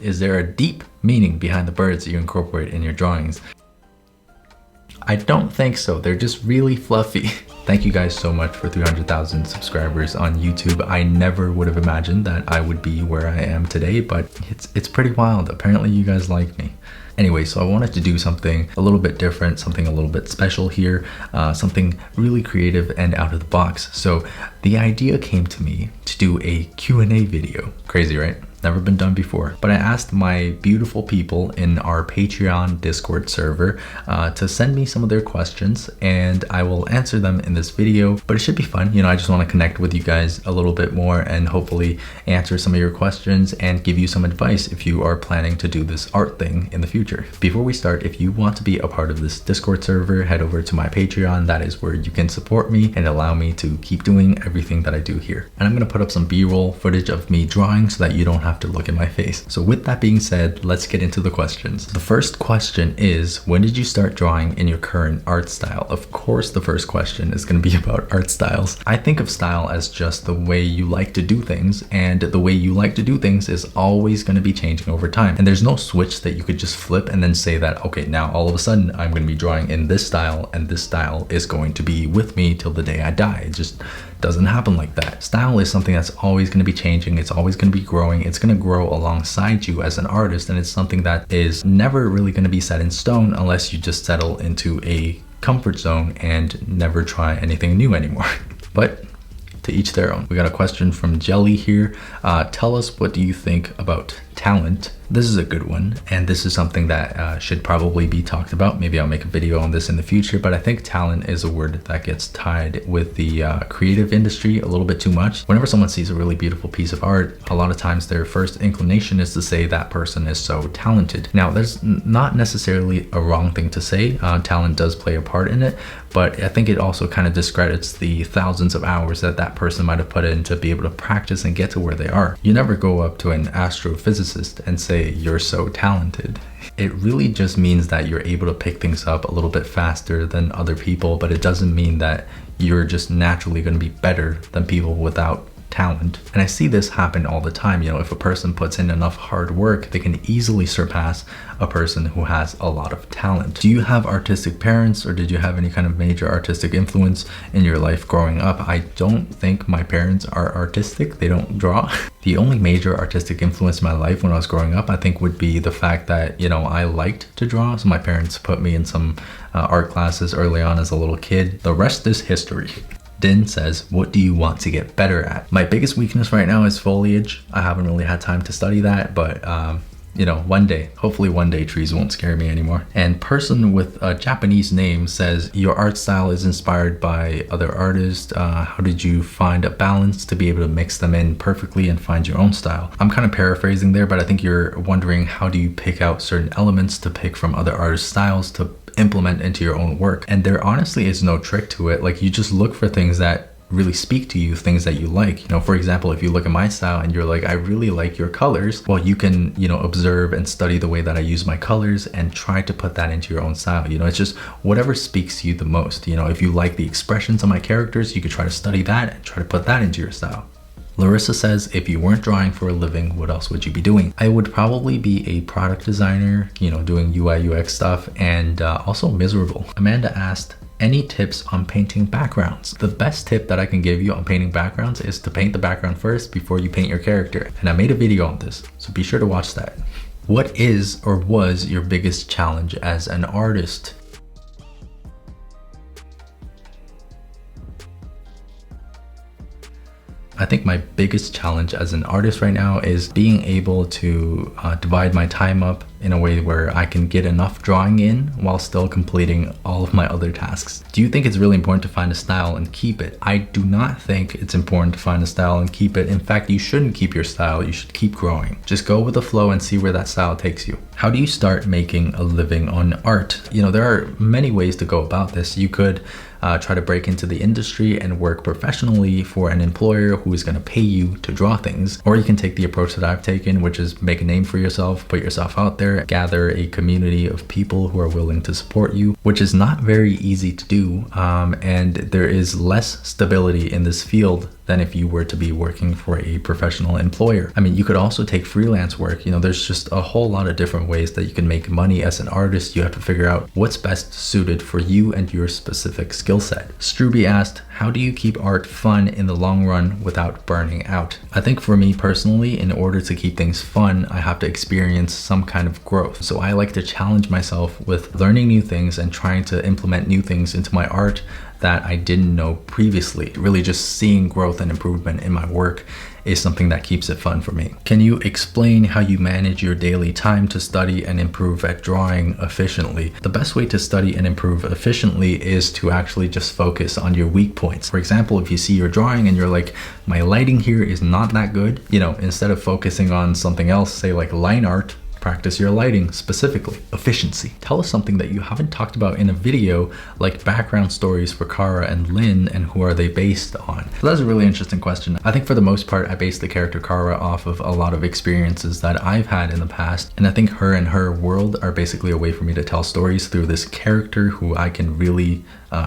Is there a deep meaning behind the birds that you incorporate in your drawings? I don't think so. They're just really fluffy. Thank you guys so much for 300,000 subscribers on YouTube. I never would have imagined that I would be where I am today, but it's pretty wild. Apparently you guys like me. Anyway, so I wanted to do something a little bit different, something a little bit special here, something really creative and out of the box. So the idea came to me to do a Q&A video. Crazy, right? Never been done before. But I asked my beautiful people in our Patreon Discord server to send me some of their questions, and I will answer them in this video. But it should be fun. You know, I just want to connect with you guys a little bit more and hopefully answer some of your questions and give you some advice if you are planning to do this art thing in the future. Before we start, if you want to be a part of this Discord server, head over to my Patreon. That is where you can support me and allow me to keep doing everything that I do here. And I'm going to put up some B-roll footage of me drawing so that you don't have to look at my face. So with that being said, let's get into the questions. The first question is, when did you start drawing in your current art style? Of course, the first question is going to be about art styles. I think of style as just the way you like to do things, and the way you like to do things is always going to be changing over time. And there's no switch that you could just flip and then say that, okay, now all of a sudden I'm going to be drawing in this style, and this style is going to be with me till the day I die. It just doesn't happen like that. Style is something that's always going to be changing. It's always going to be growing. It's going to grow alongside you as an artist, and it's something that is never really going to be set in stone unless you just settle into a comfort zone and never try anything new anymore. But to each their own. We got a question from Jelly here. Tell us, what do you think about talent? This is a good one, and this is something that should probably be talked about. Maybe I'll make a video on this in the future, but I think talent is a word that gets tied with the creative industry a little bit too much. Whenever someone sees a really beautiful piece of art, a lot of times their first inclination is to say that person is so talented. Now, there's not necessarily a wrong thing to say. Talent does play a part in it, but I think it also kind of discredits the thousands of hours that that person might have put in to be able to practice and get to where they are. You never go up to an astrophysicist and say, you're so talented. It really just means that you're able to pick things up a little bit faster than other people, but it doesn't mean that you're just naturally going to be better than people without talent. And I see this happen all the time. You know, if a person puts in enough hard work, they can easily surpass a person who has a lot of talent. Do you have artistic parents, or did you have any kind of major artistic influence in your life growing up? I don't think my parents are artistic. They don't draw. The only major artistic influence in my life when I was growing up, I think, would be the fact that, you know, I liked to draw. So my parents put me in some art classes early on as a little kid. The rest is history. Din says, what do you want to get better at? My biggest weakness right now is foliage. I haven't really had time to study that, but you know, one day, hopefully one day, trees won't scare me anymore. And person with a Japanese name says, your art style is inspired by other artists. How did you find a balance to be able to mix them in perfectly and find your own style? I'm kind of paraphrasing there, but I think you're wondering, how do you pick out certain elements to pick from other artists' styles to implement into your own work? And there honestly is no trick to it. Like, you just look for things that really speak to you, things that you like. You know, for example, if you look at my style and you're like, I really like your colors, well, you can, you know, observe and study the way that I use my colors and try to put that into your own style. You know, it's just whatever speaks to you the most. You know, if you like the expressions of my characters, you could try to study that and try to put that into your style. Larissa says, if you weren't drawing for a living, what else would you be doing? I would probably be a product designer, you know, doing UI UX stuff, and also miserable. Amanda asked, any tips on painting backgrounds? The best tip that I can give you on painting backgrounds is to paint the background first before you paint your character. And I made a video on this, so be sure to watch that. What is or was your biggest challenge as an artist? I think my biggest challenge as an artist right now is being able to divide my time up in a way where I can get enough drawing in while still completing all of my other tasks. Do you think it's really important to find a style and keep it? I do not think it's important to find a style and keep it. In fact, you shouldn't keep your style. You should keep growing. Just go with the flow and see where that style takes you. How do you start making a living on art? You know, there are many ways to go about this. You could try to break into the industry and work professionally for an employer who is going to pay you to draw things. Or you can take the approach that I've taken, which is make a name for yourself, put yourself out there, gather a community of people who are willing to support you, which is not very easy to do. And there is less stability in this field than if you were to be working for a professional employer. I mean, you could also take freelance work. You know, there's just a whole lot of different ways that you can make money as an artist. You have to figure out what's best suited for you and your specific skill set. Struby asked, how do you keep art fun in the long run without burning out? I think for me personally, in order to keep things fun, I have to experience some kind of growth. So I like to challenge myself with learning new things and trying to implement new things into my art that I didn't know previously. Really just seeing growth and improvement in my work is something that keeps it fun for me. Can you explain how you manage your daily time to study and improve at drawing efficiently? The best way to study and improve efficiently is to actually just focus on your weak points. For example, if you see your drawing and you're like, my lighting here is not that good, you know, instead of focusing on something else, say like line art, practice your lighting specifically. Efficiency. Tell us something that you haven't talked about in a video, like background stories for Kara and Lynn, and who are they based on? So that's a really interesting question. I think for the most part, I base the character Kara off of a lot of experiences that I've had in the past. And I think her and her world are basically a way for me to tell stories through this character who I can really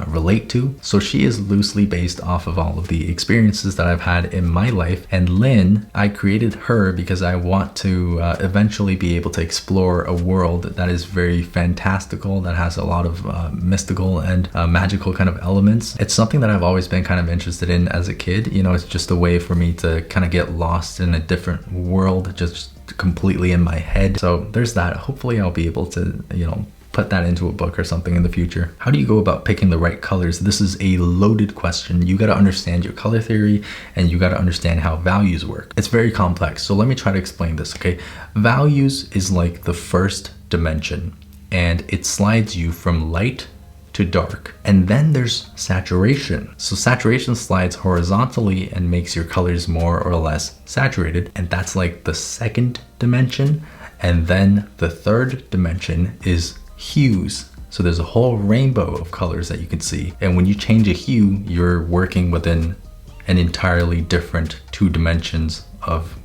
relate to. So she is loosely based off of all of the experiences that I've had in my life. And Lynn, I created her because I want to eventually be able to explore a world that is very fantastical, that has a lot of mystical and magical kind of elements. It's something that I've always been kind of interested in as a kid. You know, it's just a way for me to kind of get lost in a different world, just completely in my head. So there's that. Hopefully I'll be able to, you know, put that into a book or something in the future. How do you go about picking the right colors? This is a loaded question. You got to understand your color theory and you got to understand how values work. It's very complex. So let me try to explain this, okay? Values is like the first dimension and it slides you from light to dark. And then there's saturation. So saturation slides horizontally and makes your colors more or less saturated. And that's like the second dimension. And then the third dimension is hues. So there's a whole rainbow of colors that you can see. And when you change a hue, you're working within an entirely different 2 dimensions of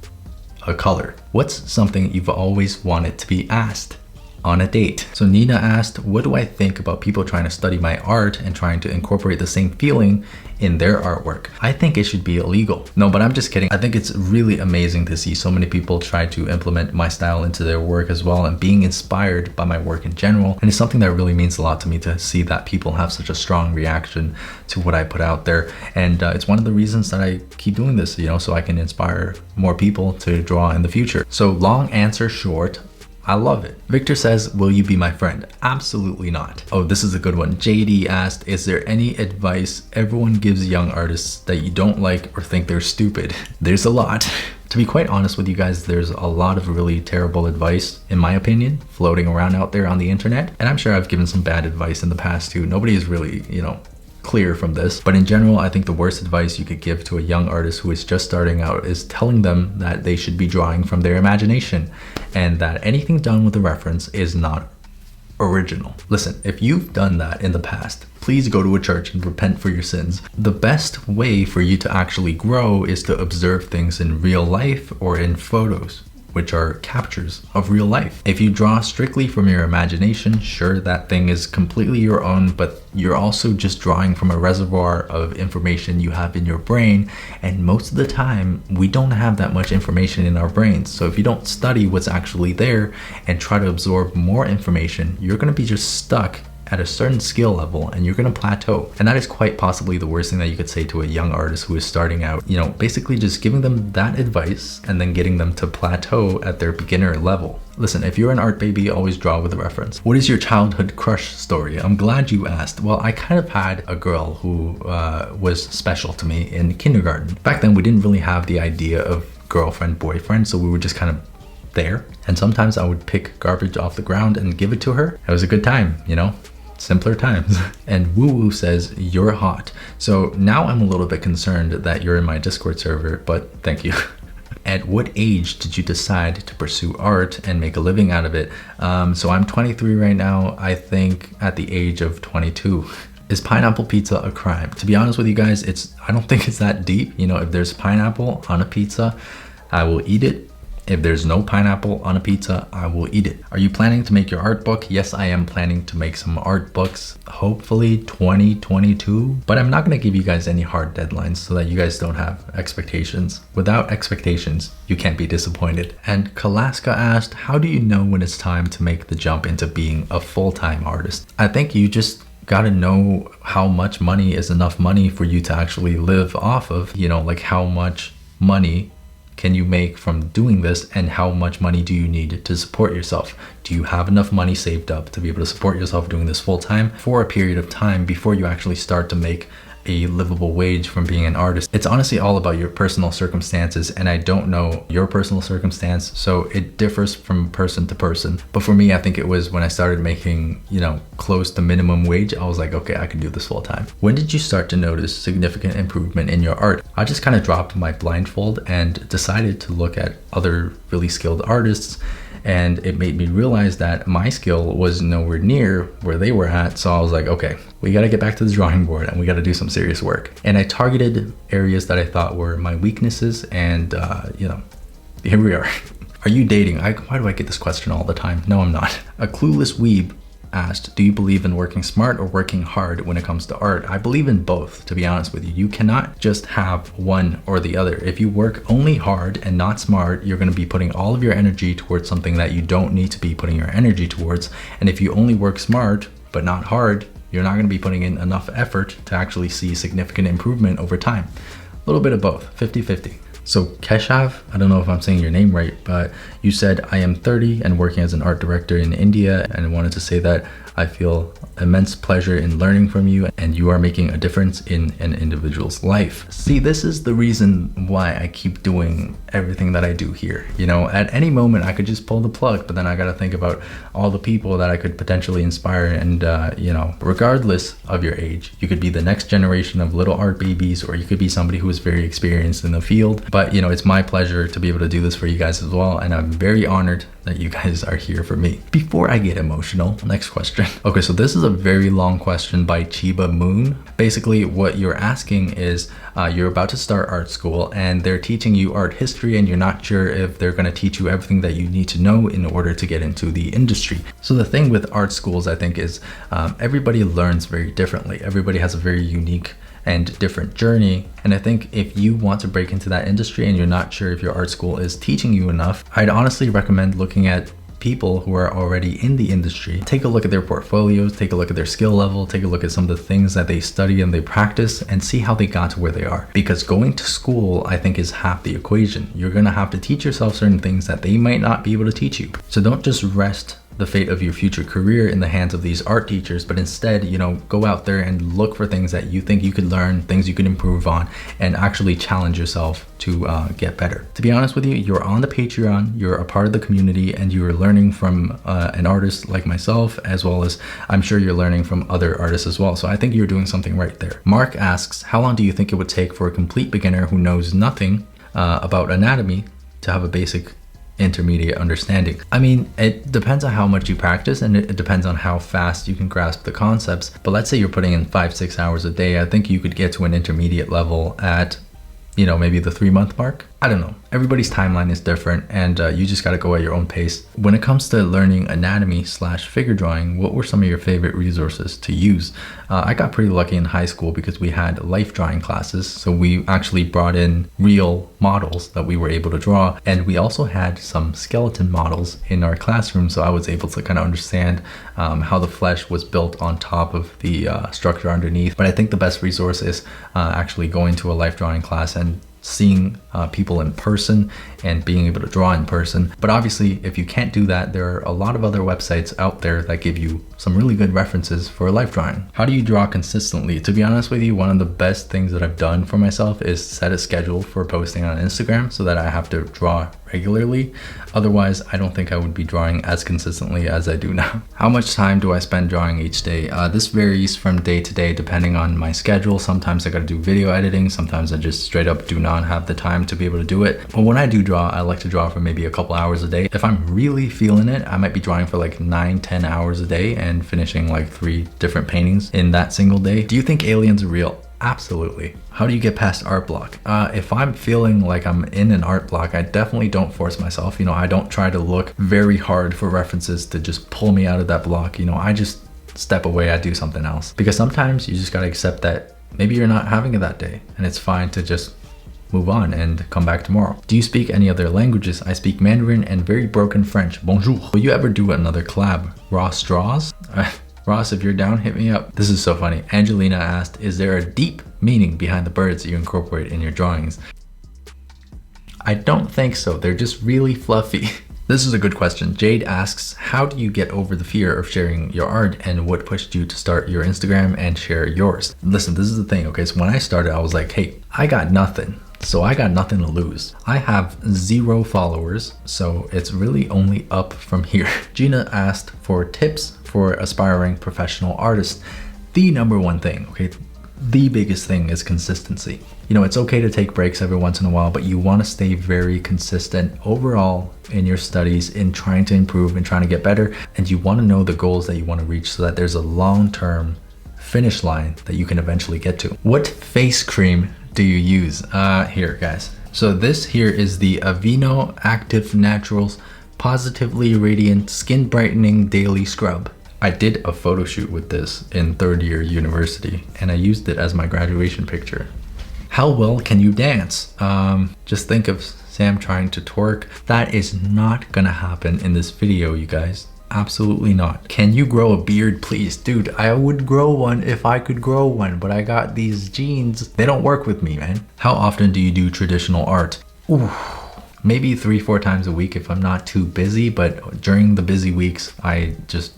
a color. What's something you've always wanted to be asked on a date? So Nina asked, what do I think about people trying to study my art and trying to incorporate the same feeling in their artwork? I think it should be illegal. No, but I'm just kidding. I think it's really amazing to see so many people try to implement my style into their work as well and being inspired by my work in general. And it's something that really means a lot to me to see that people have such a strong reaction to what I put out there. And it's one of the reasons that I keep doing this, you know, so I can inspire more people to draw in the future. So long answer short, I love it. Victor says, will you be my friend? Absolutely not. Oh, this is a good one. JD asked, is there any advice everyone gives young artists that you don't like or think they're stupid? There's a lot. To be quite honest with you guys, there's a lot of really terrible advice, in my opinion, floating around out there on the internet. And I'm sure I've given some bad advice in the past too. Nobody is really, you know, clear from this. But in general, I think the worst advice you could give to a young artist who is just starting out is telling them that they should be drawing from their imagination and that anything done with a reference is not original. Listen, if you've done that in the past, please go to a church and repent for your sins. The best way for you to actually grow is to observe things in real life or in photos, which are captures of real life. If you draw strictly from your imagination, sure, that thing is completely your own, but you're also just drawing from a reservoir of information you have in your brain. And most of the time, we don't have that much information in our brains. So if you don't study what's actually there and try to absorb more information, you're gonna be just stuck at a certain skill level and you're going to plateau. And that is quite possibly the worst thing that you could say to a young artist who is starting out. You know, basically just giving them that advice and then getting them to plateau at their beginner level. Listen, if you're an art baby, always draw with a reference. What is your childhood crush story? I'm glad you asked. Well, I kind of had a girl who was special to me in kindergarten. Back then, we didn't really have the idea of girlfriend, boyfriend, so we were just kind of there. And sometimes I would pick garbage off the ground and give it to her. It was a good time, you know? Simpler times. And Woo Woo says, you're hot. So now I'm a little bit concerned that you're in my Discord server, but thank you. At what age did you decide to pursue art and make a living out of it? So I'm 23 right now. I think at the age of 22. Is pineapple pizza a crime? To be honest with you guys, I don't think it's that deep. You know, if there's pineapple on a pizza, I will eat it. If there's no pineapple on a pizza, I will eat it. Are you planning to make your art book? Yes, I am planning to make some art books, hopefully 2022, but I'm not going to give you guys any hard deadlines so that you guys don't have expectations. Without expectations, you can't be disappointed. And Kalaska asked, how do you know when it's time to make the jump into being a full-time artist? I think you just gotta know how much money is enough money for you to actually live off of, you know, like how much money can you make from doing this and how much money do you need to support yourself? Do you have enough money saved up to be able to support yourself doing this full time for a period of time before you actually start to make a livable wage from being an artist? It's honestly all about your personal circumstances, and I don't know your personal circumstance, so it differs from person to person. But for me, I think it was when I started making, you know, close to minimum wage, I was like, okay, I can do this full time. When did you start to notice significant improvement in your art? I just kind of dropped my blindfold and decided to look at other really skilled artists, and it made me realize that my skill was nowhere near where they were at. So I was like, okay, we got to get back to the drawing board and we got to do some serious work. And I targeted areas that I thought were my weaknesses, and you know, here we are. Are you dating? Why do I get this question all the time? No, I'm not. A clueless weeb asked, do you believe in working smart or working hard when it comes to art? I believe in both, to be honest with you. You cannot just have one or the other. If you work only hard and not smart, you're going to be putting all of your energy towards something that you don't need to be putting your energy towards. And if you only work smart but not hard, you're not going to be putting in enough effort to actually see significant improvement over time. A little bit of both, 50-50. So Keshav, I don't know if I'm saying your name right, but you said, I am 30 and working as an art director in India, and I wanted to say that I feel immense pleasure in learning from you, and you are making a difference in an individual's life. See, this is the reason why I keep doing everything that I do here. You know, at any moment I could just pull the plug, but then I got to think about all the people that I could potentially inspire. And you know, regardless of your age, you could be the next generation of little art babies, or you could be somebody who is very experienced in the field. But you know, it's my pleasure to be able to do this for you guys as well, and I'm very honored that you guys are here for me. Before I get emotional, next question. Okay, so this is a very long question by Chiba Moon. Basically, what you're asking is, you're about to start art school and they're teaching you art history, and you're not sure if they're going to teach you everything that you need to know in order to get into the industry. So the thing with art schools, I think, is everybody learns very differently. Everybody has a very unique and different journey. And I think if you want to break into that industry and you're not sure if your art school is teaching you enough, I'd honestly recommend looking at people who are already in the industry. Take a look at their portfolios, take a look at their skill level, take a look at some of the things that they study and they practice, and see how they got to where they are. Because going to school, I think, is half the equation. You're gonna have to teach yourself certain things that they might not be able to teach you. So don't just rest the fate of your future career in the hands of these art teachers, but instead, you know, go out there and look for things that you think you could learn, things you could improve on, and actually challenge yourself to get better. To be honest with you, you're on the Patreon, you're a part of the community, and you're learning from an artist like myself, as well as I'm sure you're learning from other artists as well. So I think you're doing something right there. Mark asks, how long do you think it would take for a complete beginner who knows nothing about anatomy to have a basic intermediate understanding? I mean, it depends on how much you practice, and it depends on how fast you can grasp the concepts. But let's say you're putting in 5-6 hours a day. I think you could get to an intermediate level at, you know, maybe the 3-month mark. I don't know. Everybody's timeline is different, and you just got to go at your own pace. When it comes to learning anatomy/figure drawing, what were some of your favorite resources to use? I got pretty lucky in high school because we had life drawing classes. So we actually brought in real models that we were able to draw. And we also had some skeleton models in our classroom. So I was able to kind of understand how the flesh was built on top of the structure underneath. But I think the best resource is actually going to a life drawing class and seeing people in person and being able to draw in person. But obviously, if you can't do that, there are a lot of other websites out there that give you some really good references for life drawing. How do you draw consistently? To be honest with you, one of the best things that I've done for myself is set a schedule for posting on Instagram so that I have to draw regularly. Otherwise, I don't think I would be drawing as consistently as I do now. How much time do I spend drawing each day? This varies from day to day depending on my schedule. Sometimes I gotta do video editing. Sometimes I just straight up do not have the time to be able to do it. But when I do draw, I like to draw for maybe a couple hours a day. If I'm really feeling it, I might be drawing for like 9-10 hours a day and finishing like 3 different paintings in that single day. Do you think aliens are real? Absolutely. How do you get past art block? If I'm feeling like I'm in an art block, I definitely don't force myself. You know, I don't try to look very hard for references to just pull me out of that block. You know, I just step away, I do something else. Because sometimes you just gotta accept that maybe you're not having it that day, and it's fine to just move on and come back tomorrow. Do you speak any other languages? I speak Mandarin and very broken French. Bonjour. Will you ever do another collab? Ross Draws? Ross, if you're down, hit me up. This is so funny. Angelina asked, is there a deep meaning behind the birds that you incorporate in your drawings? I don't think so. They're just really fluffy. This is a good question. Jade asks, how do you get over the fear of sharing your art, and what pushed you to start your Instagram and share yours? Listen, this is the thing, okay? So when I started, I was like, hey, I got nothing. So I got nothing to lose. I have 0 followers, so it's really only up from here. Gina asked for tips for aspiring professional artists. The number one thing, okay? The biggest thing is consistency. You know, it's okay to take breaks every once in a while, but you want to stay very consistent overall in your studies, in trying to improve and trying to get better. And you want to know the goals that you want to reach so that there's a long-term finish line that you can eventually get to. What face cream do you use? Here, guys. So this here is the Aveeno Active Naturals Positively Radiant Skin Brightening Daily Scrub. I did a photo shoot with this in 3rd year university, and I used it as my graduation picture. How well can you dance? Just think of Sam trying to twerk. That is not gonna happen in this video, you guys. Absolutely not. Can you grow a beard, please? Dude, I would grow one if I could grow one, but I got these genes. They don't work with me, man. How often do you do traditional art? Ooh, maybe 3-4 times a week if I'm not too busy, but during the busy weeks, I just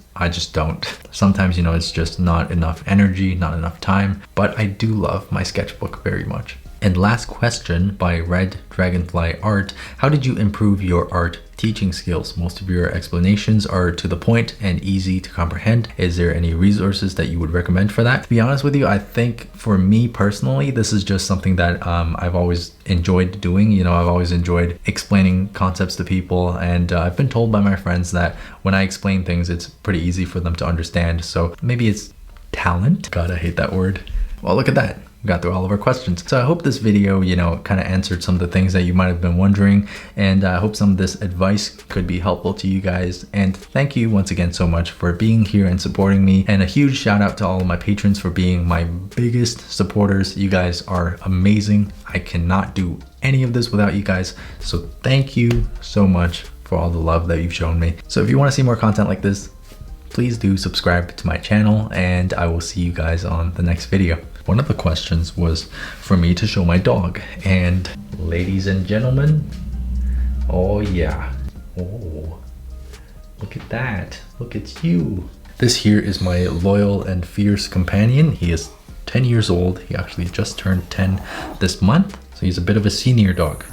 don't. Sometimes, you know, it's just not enough energy, not enough time, but I do love my sketchbook very much. And last question by Red Dragonfly Art. How did you improve your art teaching skills? Most of your explanations are to the point and easy to comprehend. Is there any resources that you would recommend for that? To be honest with you, I think for me personally, this is just something that I've always enjoyed doing. You know, I've always enjoyed explaining concepts to people, and I've been told by my friends that when I explain things, it's pretty easy for them to understand. So maybe it's talent. God, I hate that word. Well, look at that. We got through all of our questions. So I hope this video, you know, kind of answered some of the things that you might have been wondering, and I hope some of this advice could be helpful to you guys. And thank you once again so much for being here and supporting me, and a huge shout out to all of my patrons for being my biggest supporters. You guys are amazing. I cannot do any of this without you guys, so thank you so much for all the love that you've shown me. So if you want to see more content like this, please do subscribe to my channel, and I will see you guys on the next video. One of the questions was for me to show my dog, and ladies and gentlemen, oh yeah, oh, look at that, look, it's you. This here is my loyal and fierce companion. He is 10 years old. He actually just turned 10 this month, so he's a bit of a senior dog.